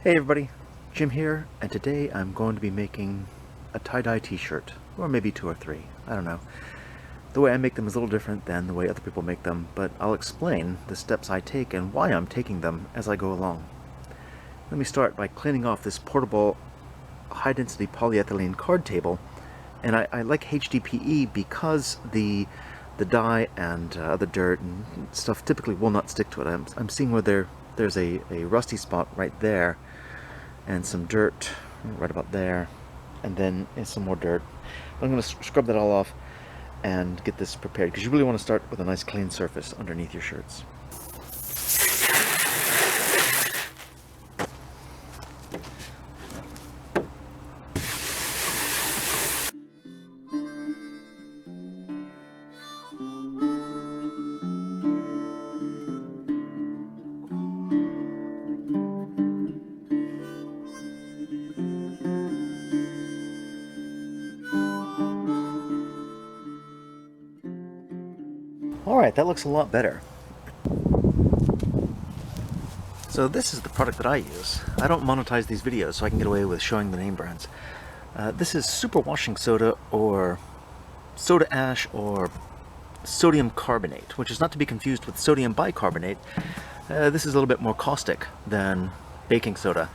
Hey everybody, Jim here, and today I'm going to be making a tie-dye t-shirt, or maybe two or three, I don't know. The way I make them is a little different than the way other people make them, but I'll explain the steps I take and why I'm taking them as I go along. Let me start by cleaning off this portable high-density polyethylene card table, and I like HDPE because the dye and the dirt and stuff typically will not stick to it. I'm seeing where there's a rusty spot right there, and some dirt right about there, and then some more dirt. I'm going to scrub that all off and get this prepared, because you really want to start with a nice clean surface underneath your shirts. Alright, that looks a lot better. So this is the product that I use. I don't monetize these videos, so I can get away with showing the name brands. This is super washing soda, or soda ash, or sodium carbonate, which is not to be confused with sodium bicarbonate. This is a little bit more caustic than baking soda.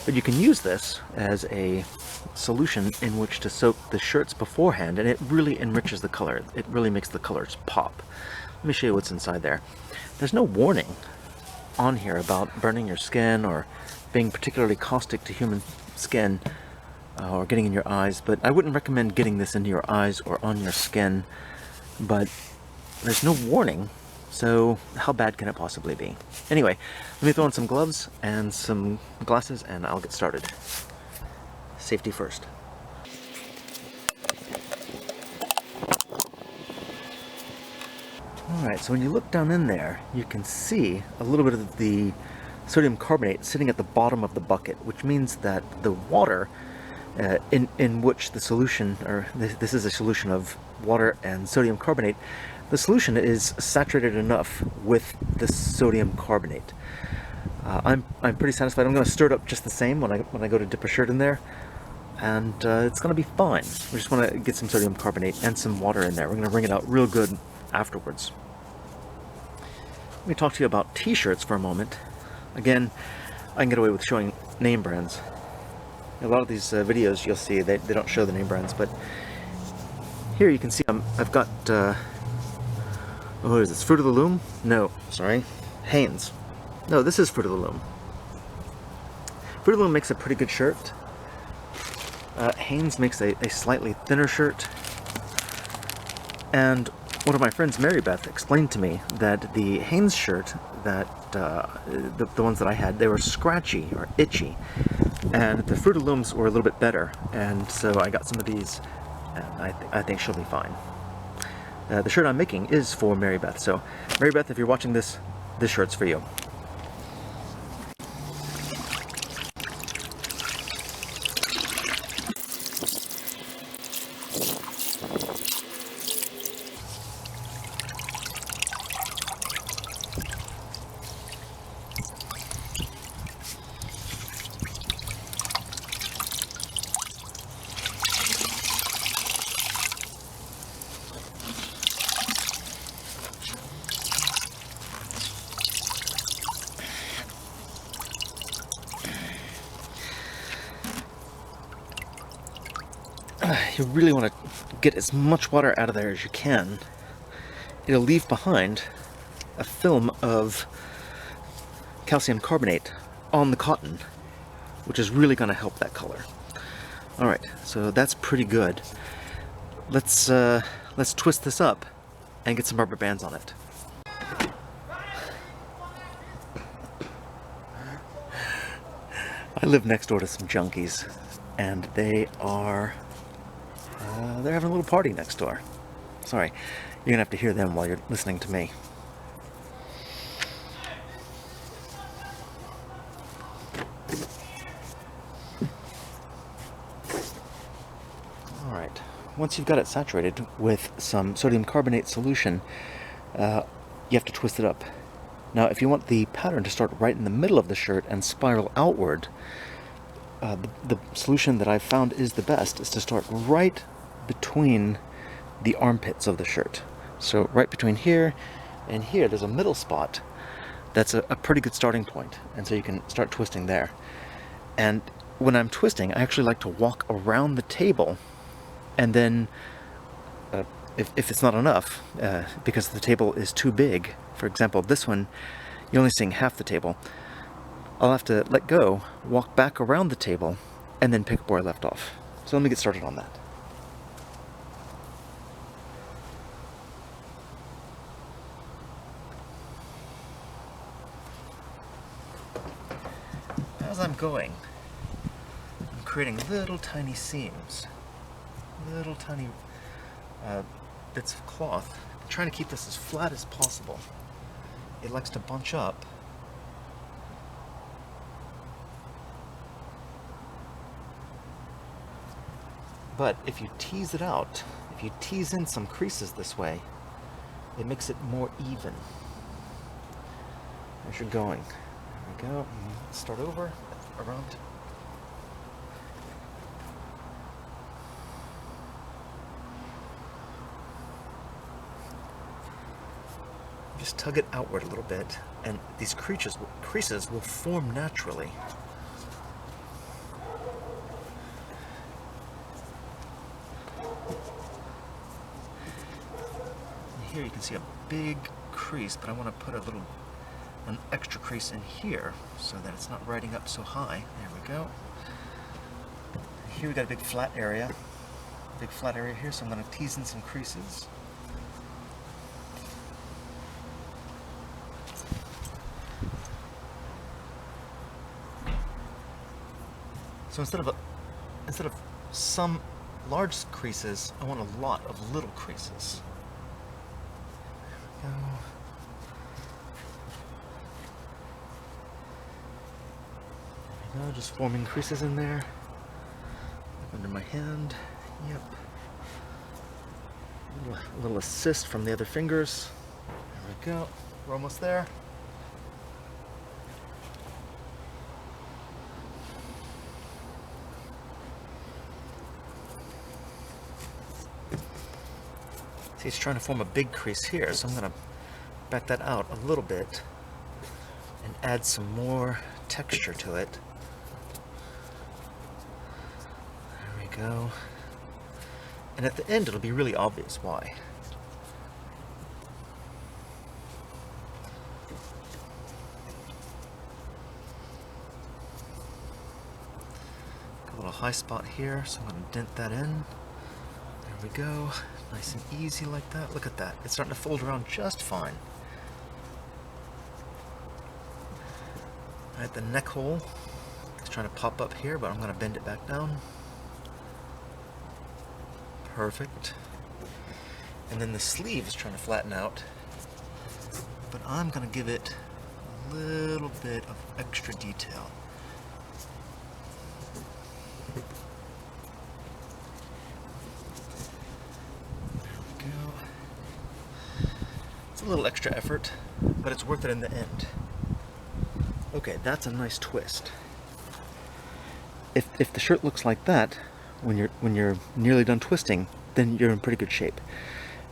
But you can use this as a solution in which to soak the shirts beforehand, and it really enriches the color. It really makes the colors pop. Let me show you what's inside there. There's no warning on here about burning your skin or being particularly caustic to human skin or getting in your eyes, but I wouldn't recommend getting this into your eyes or on your skin. But there's no warning, so how bad can it possibly be? Anyway, let me throw on some gloves and some glasses and I'll get started. Safety first. Alright, so when you look down in there, you can see a little bit of the sodium carbonate sitting at the bottom of the bucket, which means that the water in which the solution, or this is a solution of water and sodium carbonate, the solution is saturated enough with the sodium carbonate. I'm pretty satisfied. I'm going to stir it up just the same when I go to dip a shirt in there, and it's going to be fine. We just want to get some sodium carbonate and some water in there. We're going to wring it out real good afterwards. Let me talk to you about t-shirts for a moment. Again, I can get away with showing name brands. A lot of these videos you'll see, they don't show the name brands, but here you can see I've got, what is this, Fruit of the Loom? No, sorry, Hanes. No, this is Fruit of the Loom. Fruit of the Loom makes a pretty good shirt. Hanes makes a slightly thinner shirt. And one of my friends, Mary Beth, explained to me that the Hanes shirt, that the ones that I had, they were scratchy or itchy, and the Fruit of the Looms were a little bit better, and so I got some of these, and I think she'll be fine. The shirt I'm making is for Mary Beth, so Mary Beth, if you're watching this shirt's for you. You really want to get as much water out of there as you can. It'll leave behind a film of calcium carbonate on the cotton, which is really going to help that color. Alright, so that's pretty good. Let's twist this up and get some rubber bands on it. I live next door to some junkies, and they are they're having a little party next door. Sorry, you're gonna have to hear them while you're listening to me. Alright, once you've got it saturated with some sodium carbonate solution, you have to twist it up. Now, if you want the pattern to start right in the middle of the shirt and spiral outward, the solution that I've found is the best is to start right between the armpits of the shirt. So right between here and here, there's a middle spot. That's a pretty good starting point, and so you can start twisting there. And when I'm twisting, I actually like to walk around the table, and then if it's not enough, because the table is too big, for example, this one, you're only seeing half the table, I'll have to let go, walk back around the table, and then pick up where I left off. So let me get started on that. As I'm going, I'm creating little tiny seams, little tiny bits of cloth. I'm trying to keep this as flat as possible. It likes to bunch up. But if you tease it out, if you tease in some creases this way, it makes it more even. As you're going. There we go. Start over, around. Just tug it outward a little bit, and these creases will form naturally. Here you can see a big crease, but I want to put an extra crease in here so that it's not riding up so high. There we go. Here we got a big flat area here, so I'm going to tease in some creases. So instead of some large creases, I want a lot of little creases. There we go. There we go, just forming creases in there. Under my hand. Yep. A little assist from the other fingers. There we go. We're almost there. See, it's trying to form a big crease here, so I'm going to back that out a little bit and add some more texture to it. There we go. And at the end, it'll be really obvious why. Got a little high spot here, so I'm going to dent that in. There we go. Nice and easy like that. Look at that. It's starting to fold around just fine. Alright, the neck hole is trying to pop up here, but I'm going to bend it back down. Perfect. And then the sleeve is trying to flatten out, but I'm going to give it a little bit of extra detail. A little extra effort, but it's worth it in the end. Okay, that's a nice twist. If the shirt looks like that when you're nearly done twisting, then you're in pretty good shape.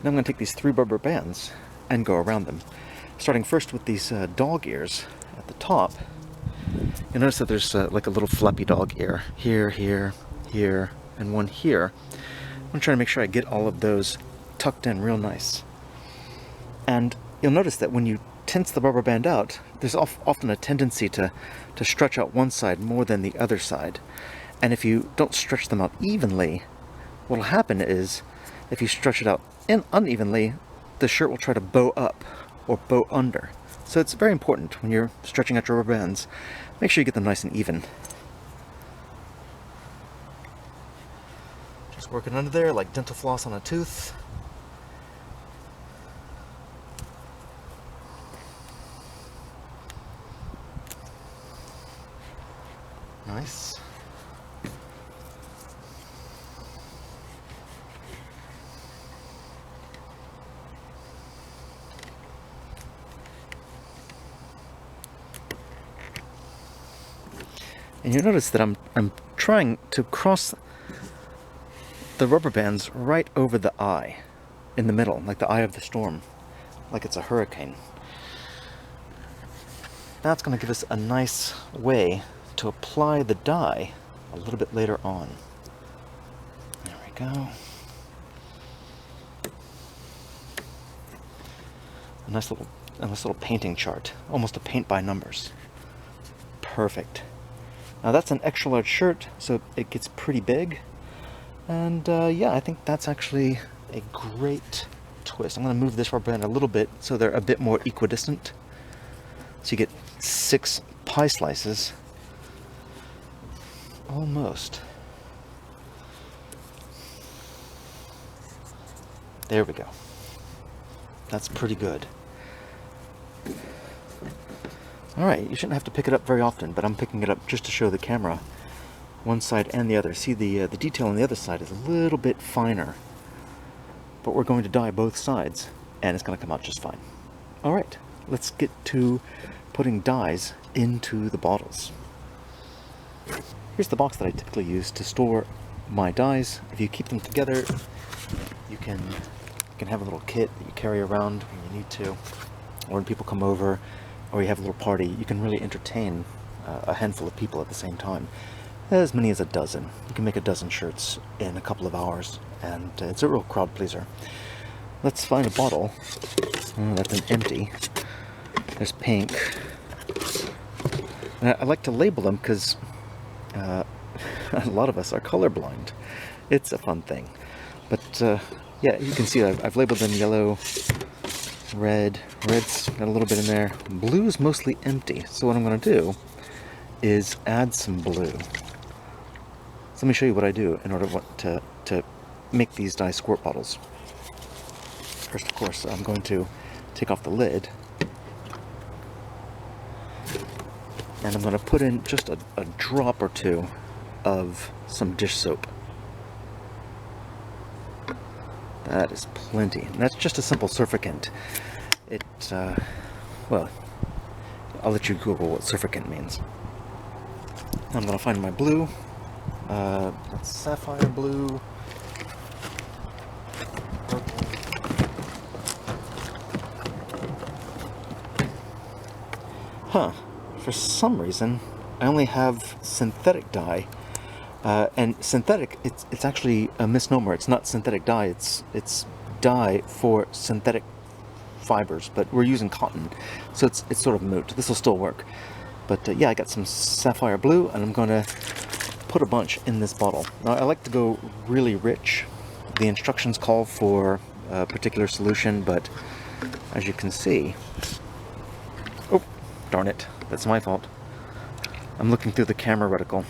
Now I'm going to take these 3 rubber bands and go around them, starting first with these dog ears at the top. You'll notice that there's like a little flappy dog ear here, here, here, and one here. I'm going to try to make sure I get all of those tucked in real nice. And you'll notice that when you tense the rubber band out, there's often a tendency to stretch out one side more than the other side. And if you don't stretch them out evenly, what will happen is, if you stretch it out unevenly, the shirt will try to bow up or bow under. So it's very important when you're stretching out your rubber bands, make sure you get them nice and even. Just working under there like dental floss on a tooth. Nice. And you notice that I'm trying to cross the rubber bands right over the eye, in the middle, like the eye of the storm, like it's a hurricane. That's going to give us a nice way to apply the dye a little bit later on. There we go. A nice little painting chart, almost a paint by numbers. Perfect. Now that's an extra large shirt, so it gets pretty big. And yeah, I think that's actually a great twist. I'm going to move this rubber band a little bit so they're a bit more equidistant. So you get 6 pie slices. Almost. There we go. That's pretty good. Alright, you shouldn't have to pick it up very often, but I'm picking it up just to show the camera one side and the other. See, the detail on the other side is a little bit finer. But we're going to dye both sides, and it's going to come out just fine. Alright, let's get to putting dyes into the bottles. Here's the box that I typically use to store my dyes. If you keep them together, you can have a little kit that you carry around when you need to, or when people come over, or you have a little party. You can really entertain a handful of people at the same time. As many as a dozen. You can make a dozen shirts in a couple of hours, and it's a real crowd pleaser. Let's find a bottle. Oh, that's an empty. There's pink. And I like to label them because a lot of us are colorblind. It's a fun thing. But yeah, you can see I've labeled them yellow, red. Red's got a little bit in there. Blue's mostly empty. So what I'm going to do is add some blue. So let me show you what I do in order to make these dye squirt bottles. First, of course, I'm going to take off the lid. And I'm going to put in just a drop or two of some dish soap. That is plenty. And that's just a simple surfactant. Well, I'll let you Google what surfactant means. I'm going to find my blue. That's sapphire blue. Purple. Huh. For some reason, I only have synthetic dye. And synthetic, it's actually a misnomer. It's not synthetic dye. It's dye for synthetic fibers, but we're using cotton, so it's sort of moot. This will still work. But yeah, I got some sapphire blue, and I'm going to put a bunch in this bottle. Now, I like to go really rich. The instructions call for a particular solution, but as you can see... Oh, darn it. That's my fault. I'm looking through the camera reticle.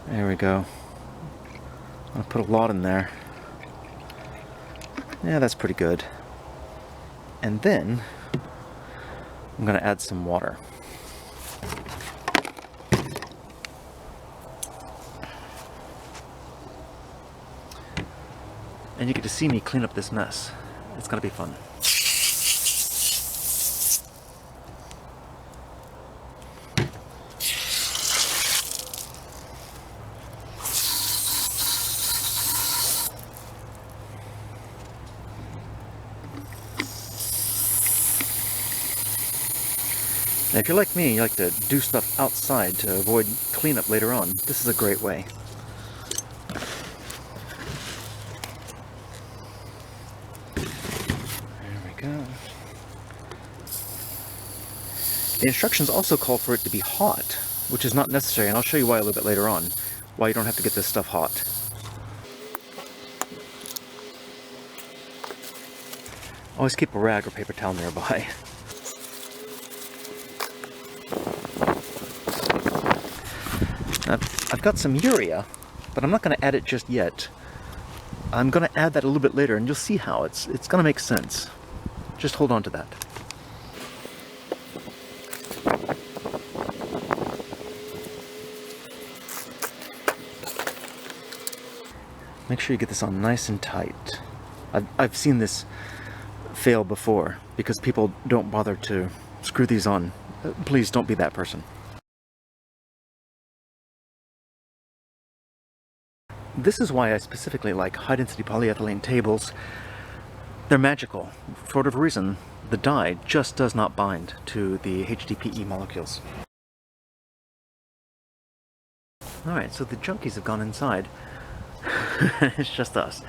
There we go. I'll put a lot in there. Yeah, that's pretty good. And then I'm going to add some water. And you get to see me clean up this mess. It's going to be fun. Now, if you're like me, you like to do stuff outside to avoid cleanup later on, this is a great way. There we go. The instructions also call for it to be hot, which is not necessary, and I'll show you why a little bit later on, why you don't have to get this stuff hot. Always keep a rag or paper towel nearby. I've got some urea, but I'm not going to add it just yet. I'm going to add that a little bit later, and you'll see how it's going to make sense. Just hold on to that. Make sure you get this on nice and tight. I've seen this fail before because people don't bother to screw these on. Please don't be that person. This is why I specifically like high-density polyethylene tables. They're magical. For whatever reason, the dye just does not bind to the HDPE molecules. Alright, so the junkies have gone inside. It's just us.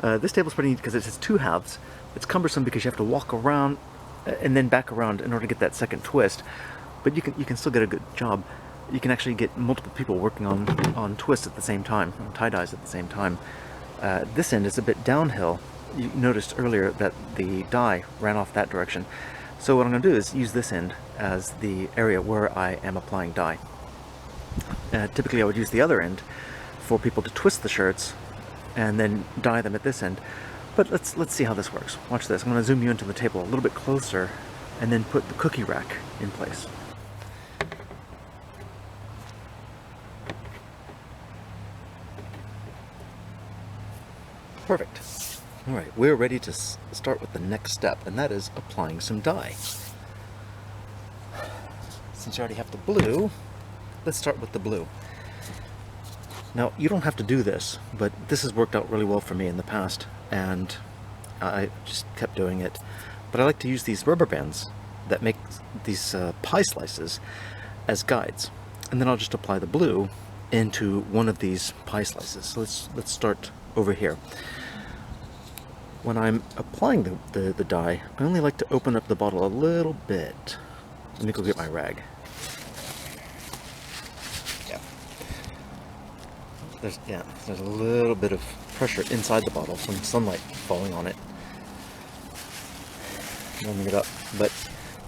This table's pretty neat because it has two halves. It's cumbersome because you have to walk around and then back around in order to get that second twist. But you can still get a good job. You can actually get multiple people working on twists at the same time, on tie-dyes at the same time. This end is a bit downhill. You noticed earlier that the dye ran off that direction. So what I'm going to do is use this end as the area where I am applying dye. Typically I would use the other end for people to twist the shirts and then dye them at this end. But let's see how this works. Watch this. I'm going to zoom you into the table a little bit closer and then put the cookie rack in place. Perfect. Alright, we're ready to start with the next step, and that is applying some dye. Since you already have the blue, let's start with the blue. Now, you don't have to do this, but this has worked out really well for me in the past, and I just kept doing it. But I like to use these rubber bands that make these pie slices as guides, and then I'll just apply the blue into one of these pie slices. So let's start over here. When I'm applying the dye, I only like to open up the bottle a little bit. Let me go get my rag. There's a little bit of pressure inside the bottle from sunlight falling on it. Warming it up. But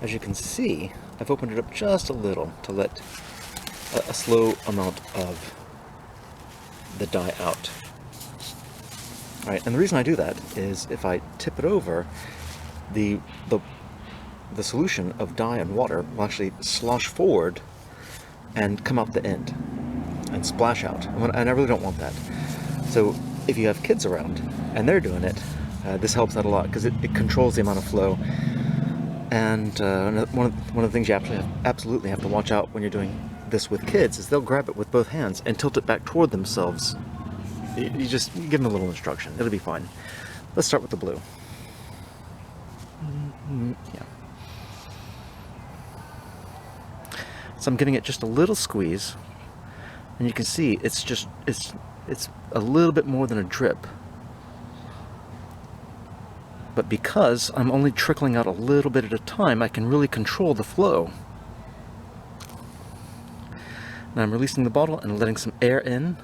as you can see, I've opened it up just a little to let a slow amount of the dye out. Alright, and the reason I do that is if I tip it over, the solution of dye and water will actually slosh forward and come out the end and splash out, and I really don't want that. So if you have kids around and they're doing it, this helps out a lot because it controls the amount of flow. And one of the things you absolutely have to watch out when you're doing this with kids is they'll grab it with both hands and tilt it back toward themselves. You just give them a little instruction. It'll be fine. Let's start with the blue. Yeah. So I'm giving it just a little squeeze, and you can see it's a little bit more than a drip. But because I'm only trickling out a little bit at a time, I can really control the flow. Now I'm releasing the bottle and letting some air in,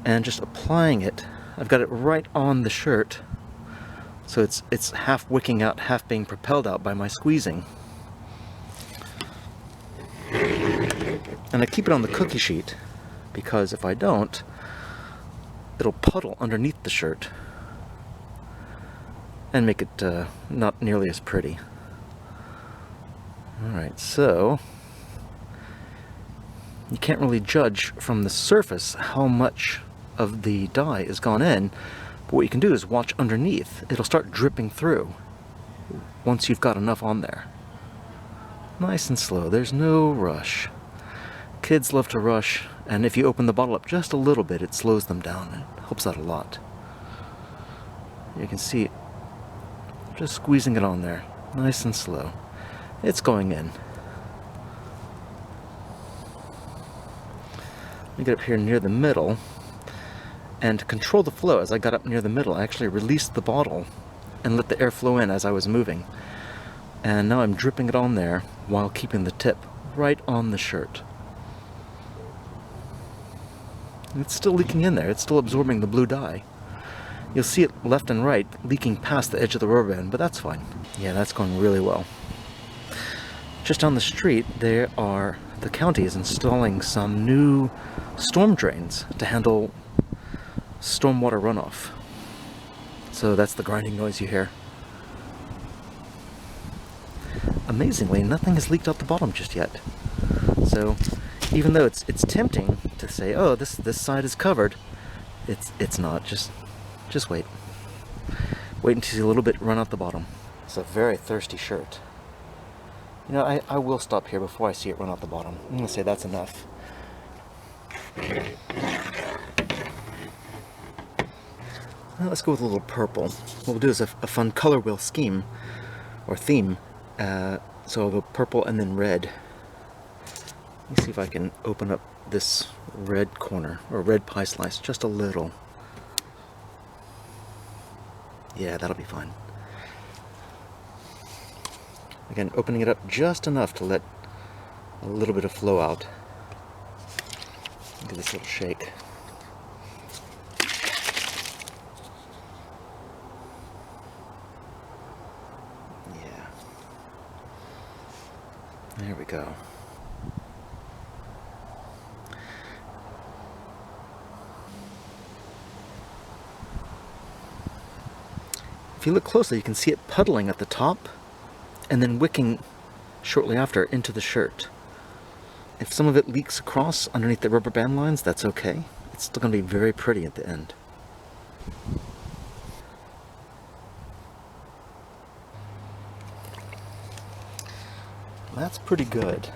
and just applying it. I've got it right on the shirt, so it's half wicking out, half being propelled out by my squeezing. And I keep it on the cookie sheet because if I don't, it'll puddle underneath the shirt and make it not nearly as pretty. Alright, so you can't really judge from the surface how much of the dye is gone in, but what you can do is watch underneath. It'll start dripping through once you've got enough on there. Nice and slow, there's no rush. Kids love to rush, and if you open the bottle up just a little bit, it slows them down. It helps out a lot. You can see just squeezing it on there, nice and slow. It's going in. Let me get up here near the middle, and to control the flow, as I got up near the middle, I actually released the bottle and let the air flow in as I was moving. And now I'm dripping it on there while keeping the tip right on the shirt. It's still leaking in there, it's still absorbing the blue dye. You'll see it left and right leaking past the edge of the rubber band, but that's fine. Yeah, that's going really well. Just down the street, the county is installing some new storm drains to handle stormwater runoff. So that's the grinding noise you hear. Amazingly, nothing has leaked out the bottom just yet. So even though it's tempting to say, oh, this side is covered, it's not. Just wait. Wait until you see a little bit run out the bottom. It's a very thirsty shirt. You know, I will stop here before I see it run out the bottom. I'm gonna say that's enough. Well, let's go with a little purple. What we'll do is a fun color wheel scheme, or theme. So I'll go purple and then red. Let me see if I can open up this red corner, or red pie slice, just a little. Yeah, that'll be fine. Again, opening it up just enough to let a little bit of flow out. Give this a little shake. Yeah. There we go. If you look closely, you can see it puddling at the top and then wicking shortly after into the shirt. If some of it leaks across underneath the rubber band lines, that's okay. It's still going to be very pretty at the end. That's pretty good.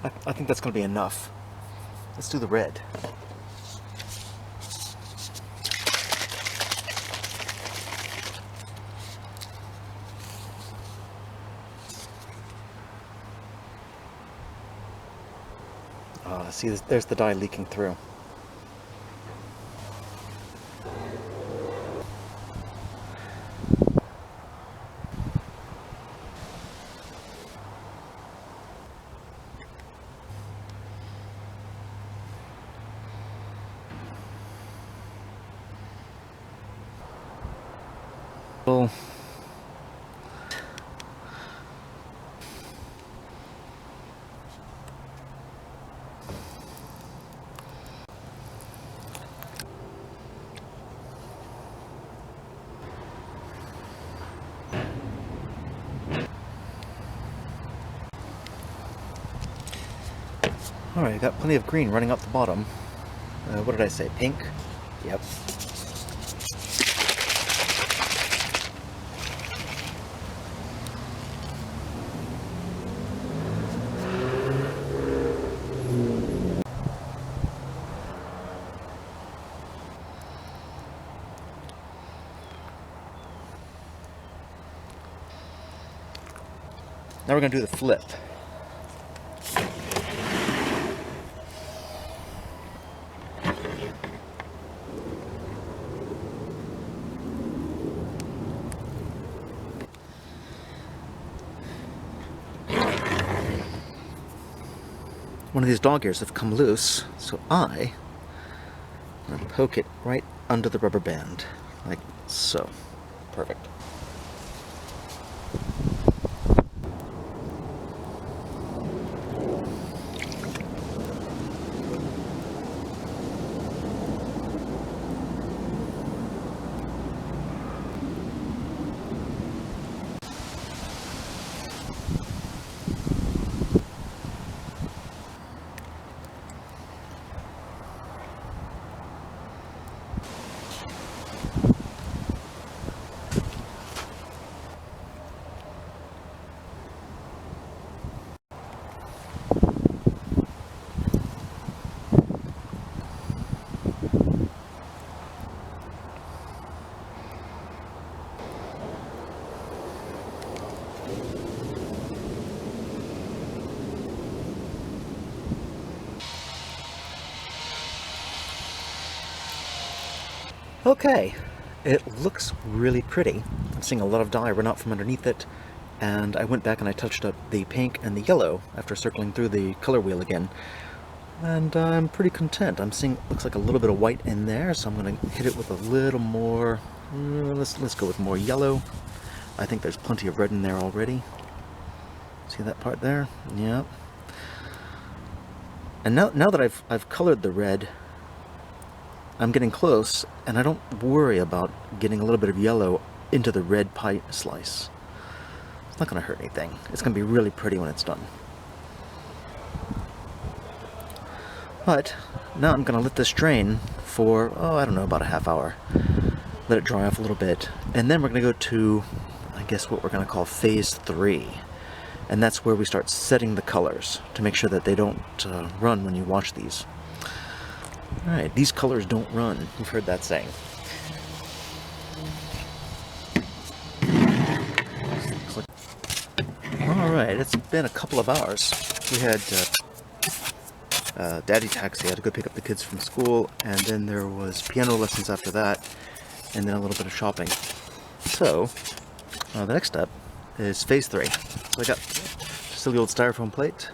I think that's going to be enough. Let's do the red. See, there's the dye leaking through. Well, alright, got plenty of green running up the bottom. What did I say? Pink? Yep. Now we're going to do the flip. One of these dog ears have come loose, so I'm going to poke it right under the rubber band, like so. Perfect. Okay, it looks really pretty. I'm seeing a lot of dye run out from underneath it, and I went back and I touched up the pink and the yellow after circling through the color wheel again, and I'm pretty content. I'm seeing, looks like a little bit of white in there, so I'm going to hit it with a little more, let's go with more yellow. I think there's plenty of red in there already. See that part there? Yeah. And now that I've colored the red, I'm getting close, and I don't worry about getting a little bit of yellow into the red pie slice. It's not going to hurt anything. It's going to be really pretty when it's done. But now I'm going to let this drain for, oh, I don't know, about a half hour. Let it dry off a little bit. And then we're going to go to, I guess, what we're going to call phase 3. And that's where we start setting the colors to make sure that they don't run when you wash these. Alright, these colors don't run. You've heard that saying. Alright, it's been a couple of hours. We had Daddy Taxi. I had to go pick up the kids from school, and then there was piano lessons after that, and then a little bit of shopping. So, the next step is phase 3. So I got silly old styrofoam plate.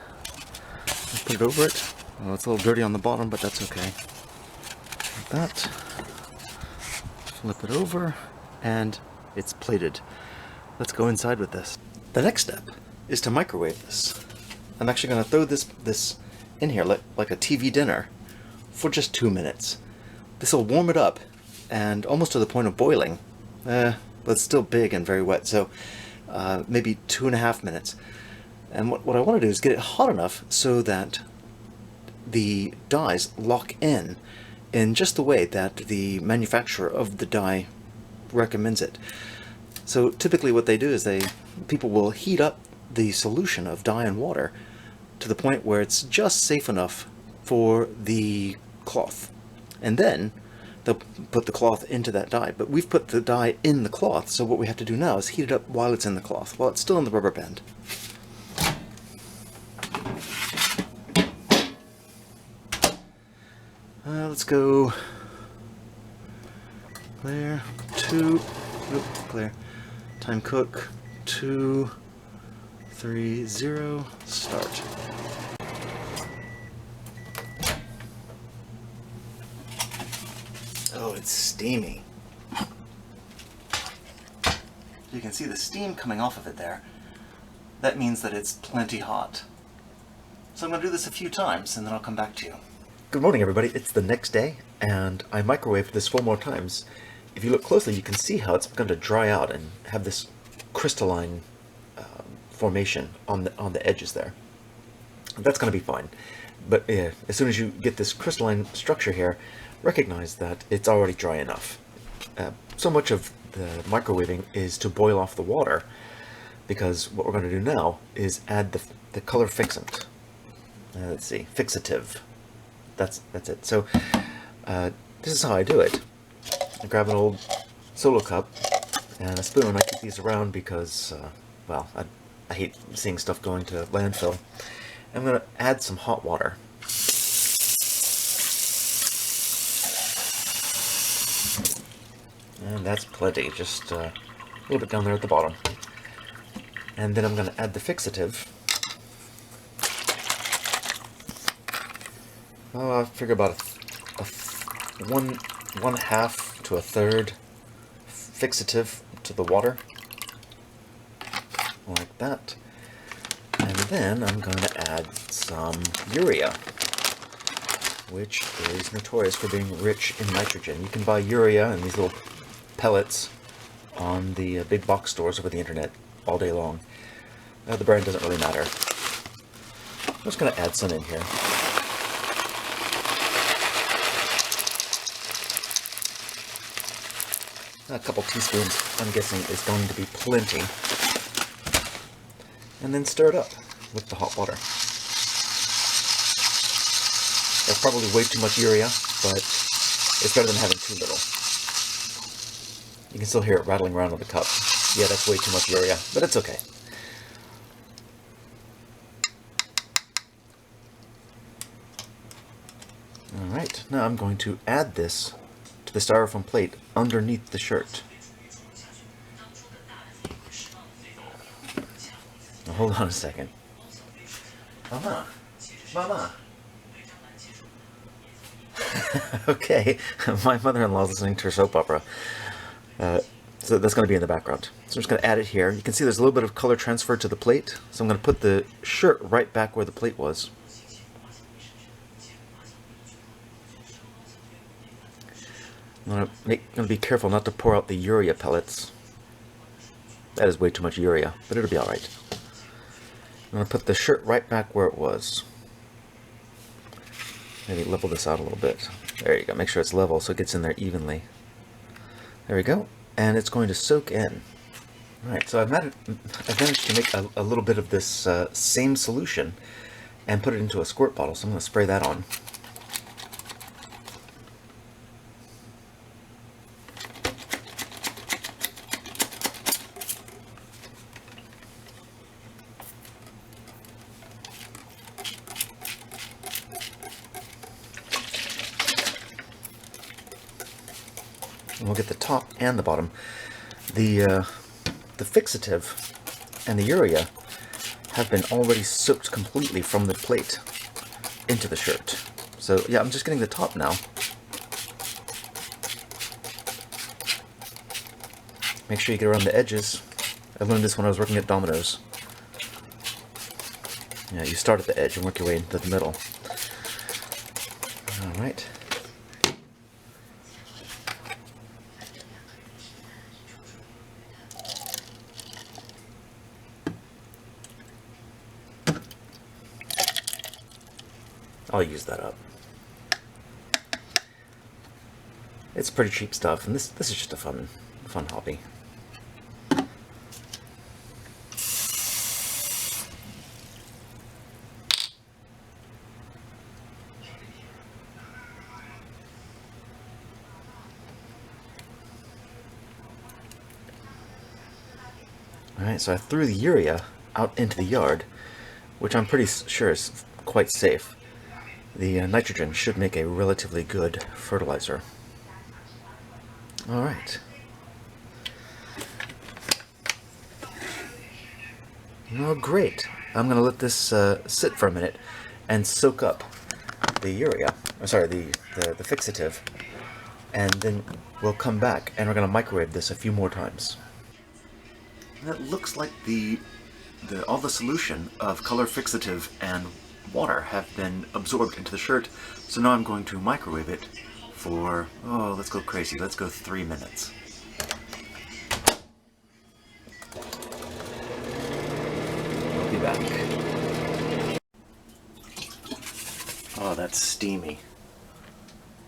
I put it over it. Well, it's a little dirty on the bottom, but that's okay. Like that. Flip it over, and it's plated. Let's go inside with this. The next step is to microwave this. I'm actually going to throw this in here like a TV dinner for just 2 minutes. This will warm it up, and almost to the point of boiling. But it's still big and very wet, so maybe 2.5 minutes. And what I want to do is get it hot enough so that the dyes lock in just the way that the manufacturer of the dye recommends it. So typically what they do is people will heat up the solution of dye and water to the point where it's just safe enough for the cloth. And then they'll put the cloth into that dye. But we've put the dye in the cloth, so what we have to do now is heat it up while it's in the cloth, while it's still in the rubber band. Let's go clear, 2, clear, time cook, 2, 3, 0, start. Oh, it's steamy. You can see the steam coming off of it there. That means that it's plenty hot. So I'm going to do this a few times and then I'll come back to you. Good morning, everybody. It's the next day and I microwaved this 4 more times. If you look closely, you can see how it's going to dry out and have this crystalline formation on the edges there. That's going to be fine. But as soon as you get this crystalline structure here, recognize that it's already dry enough. So much of the microwaving is to boil off the water, because what we're going to do now is add the color fixant. Let's see, fixative. That's it. So this is how I do it. I grab an old Solo cup and a spoon. I keep these around because, well, I hate seeing stuff going to landfill. I'm going to add some hot water. And that's plenty, just a little bit down there at the bottom. And then I'm going to add the fixative. I figure about one half to a third fixative to the water, like that. And then I'm going to add some urea, which is notorious for being rich in nitrogen. You can buy urea in these little pellets on the big box stores over the internet all day long. The brand doesn't really matter. I'm just going to add some in here. A couple teaspoons, I'm guessing, is going to be plenty. And then stir it up with the hot water. That's probably way too much urea, but it's better than having too little. You can still hear it rattling around in the cup. Yeah, that's way too much urea, but it's okay. Alright, now I'm going to add this to the styrofoam plate underneath the shirt. Now, hold on a second. Mama. Okay, my mother-in-law's listening to her soap opera. So that's going to be in the background. So I'm just going to add it here. You can see there's a little bit of color transferred to the plate. So I'm going to put the shirt right back where the plate was. I'm going to be careful not to pour out the urea pellets. That is way too much urea, but it'll be alright. I'm going to put the shirt right back where it was. Maybe level this out a little bit. There you go. Make sure it's level so it gets in there evenly. There we go. And it's going to soak in. Alright, so I've managed to make a little bit of this same solution and put it into a squirt bottle, so I'm going to spray that on. and we'll get the top and the bottom. The fixative and the urea have been already soaked completely from the plate into the shirt. So yeah, I'm just getting the top now. Make sure you get around the edges. I learned this when I was working at Domino's. Yeah, you start at the edge and work your way into the middle. Alright. I'll use that up. It's pretty cheap stuff, and this is just a fun hobby. Alright, so I threw the urea out into the yard, which I'm pretty sure is quite safe. The nitrogen should make a relatively good fertilizer. Alright. Oh, great. I'm going to let this sit for a minute and soak up the urea, the fixative, and then we'll come back and we're going to microwave this a few more times. That looks like all the solution of color fixative and water have been absorbed into the shirt, so now I'm going to microwave it for, oh, let's go crazy, let's go 3 minutes. I'll be back. Oh, that's steamy.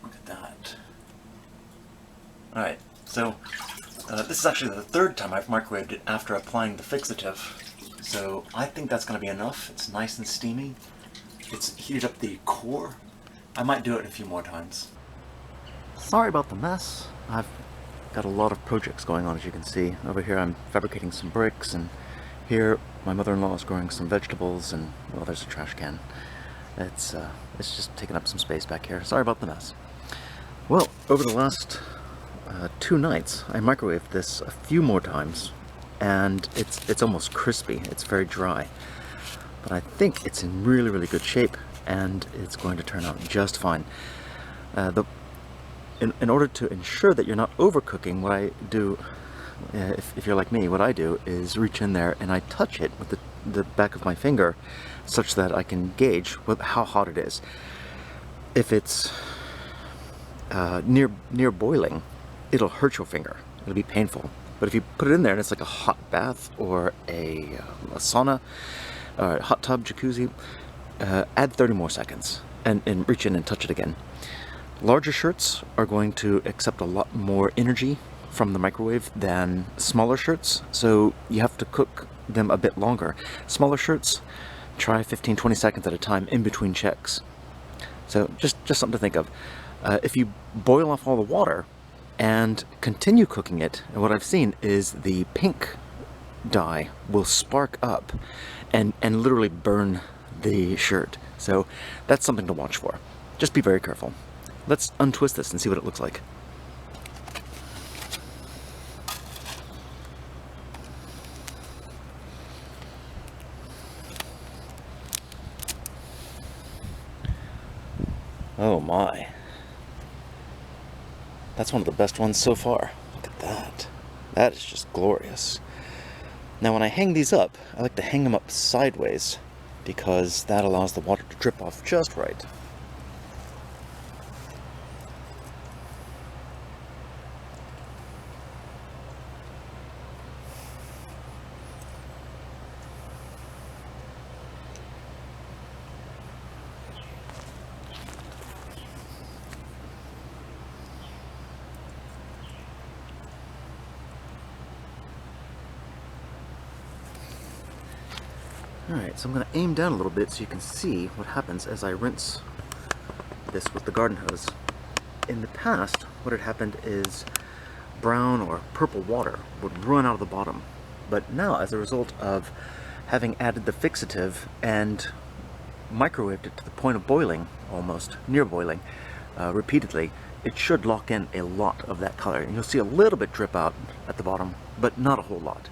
Look at that. Alright, so this is actually the 3rd time I've microwaved it after applying the fixative, so I think that's going to be enough. It's nice and steamy. It's heated up the core. I might do it a few more times. Sorry about the mess. I've got a lot of projects going on, as you can see. Over here I'm fabricating some bricks, and here my mother-in-law is growing some vegetables, and well, there's a trash can. It's just taking up some space back here. Sorry about the mess. Well, over the last 2 nights I microwaved this a few more times, and it's almost crispy. It's very dry, but I think it's in really, really good shape, and it's going to turn out just fine. In order to ensure that you're not overcooking, what I do, if you're like me, what I do is reach in there and I touch it with the back of my finger such that I can gauge how hot it is. If it's near boiling, it'll hurt your finger. It'll be painful. But if you put it in there and it's like a hot bath or a sauna, or a hot tub, jacuzzi, add 30 more seconds and reach in and touch it again. Larger shirts are going to accept a lot more energy from the microwave than smaller shirts, so you have to cook them a bit longer. Smaller shirts, try 15-20 seconds at a time in between checks. So just something to think of. If you boil off all the water and continue cooking it, and what I've seen is the pink dye will spark up and literally burn the shirt. So that's something to watch for. Just be very careful. Let's untwist this and see what it looks like. Oh my. That's one of the best ones so far. Look at that. That is just glorious. Now when I hang these up, I like to hang them up sideways because that allows the water to drip off just right. Alright, so I'm going to aim down a little bit so you can see what happens as I rinse this with the garden hose. In the past, what had happened is brown or purple water would run out of the bottom. But now, as a result of having added the fixative and microwaved it to the point of boiling, almost near boiling, repeatedly, it should lock in a lot of that color. And you'll see a little bit drip out at the bottom, but not a whole lot.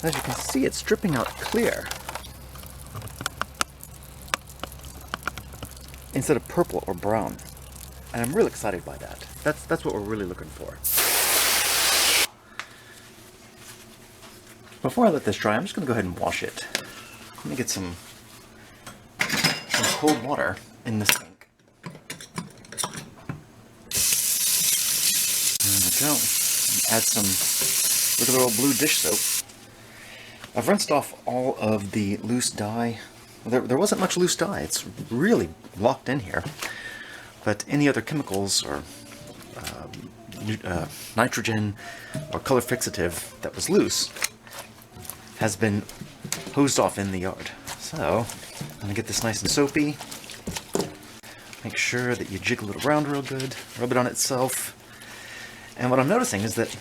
As you can see, it's dripping out clear instead of purple or brown. And I'm really excited by that. That's what we're really looking for. Before I let this dry, I'm just going to go ahead and wash it. Let me get some cold water in the sink. There we go. Add some little old blue dish soap. I've rinsed off all of the loose dye. There wasn't much loose dye. It's really locked in here. But any other chemicals or nitrogen or color fixative that was loose has been hosed off in the yard. So I'm going to get this nice and soapy. Make sure that you jiggle it around real good, rub it on itself. And what I'm noticing is that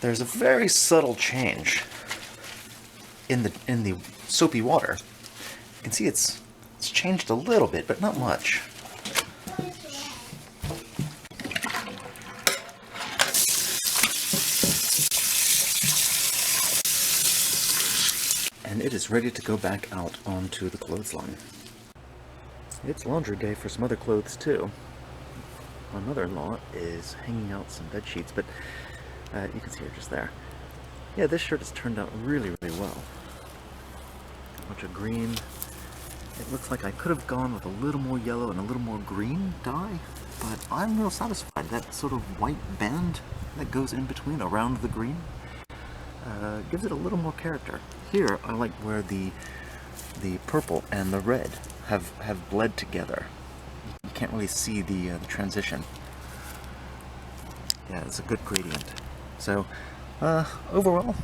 there's a very subtle change in the soapy water. You can see it's changed a little bit, but not much. And it is ready to go back out onto the clothesline. It's laundry day for some other clothes too. My mother-in-law is hanging out some bed sheets, but you can see her just there. Yeah, this shirt has turned out really, really well. Got a bunch of green. It looks like I could have gone with a little more yellow and a little more green dye, but I'm real satisfied. That sort of white band that goes in between around the green gives it a little more character. Here, I like where the purple and the red have bled together. You can't really see the transition. Yeah, it's a good gradient. So, overall,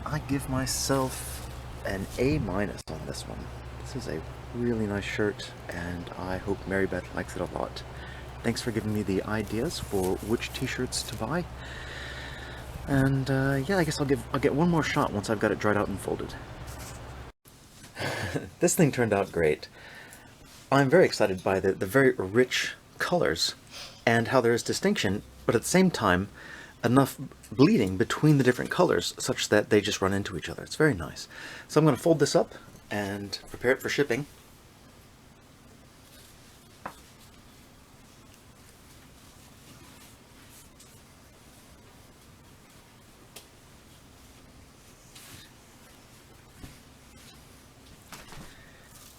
I give myself an A- on this one. This is a really nice shirt, and I hope Mary Beth likes it a lot. Thanks for giving me the ideas for which t-shirts to buy. And yeah, I guess I'll get one more shot once I've got it dried out and folded. This thing turned out great. I'm very excited by the very rich colors and how there is distinction, but at the same time enough bleeding between the different colors such that they just run into each other. It's very nice. So I'm going to fold this up and prepare it for shipping.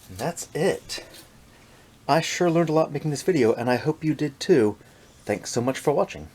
And that's it. I sure learned a lot making this video, and I hope you did too. Thanks so much for watching.